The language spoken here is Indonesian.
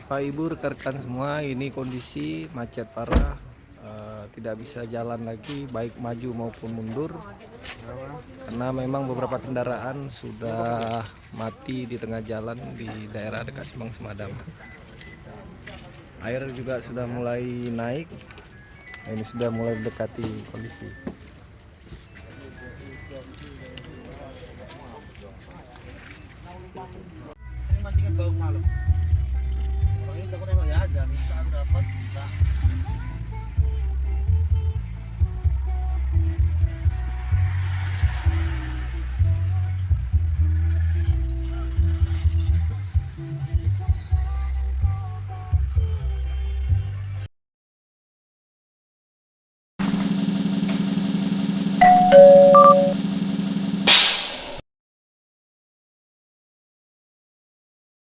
Bapak Ibu rekan-rekan semua, ini kondisi macet parah, tidak bisa jalan lagi baik maju maupun mundur karena memang beberapa kendaraan sudah mati di tengah jalan di daerah dekat Simpang Semadam. Air juga sudah mulai naik. Ini sudah mulai mendekati kondisi. Ini mancingin bau malam. Orang ini takut emang ya aja, minta dapat, minta.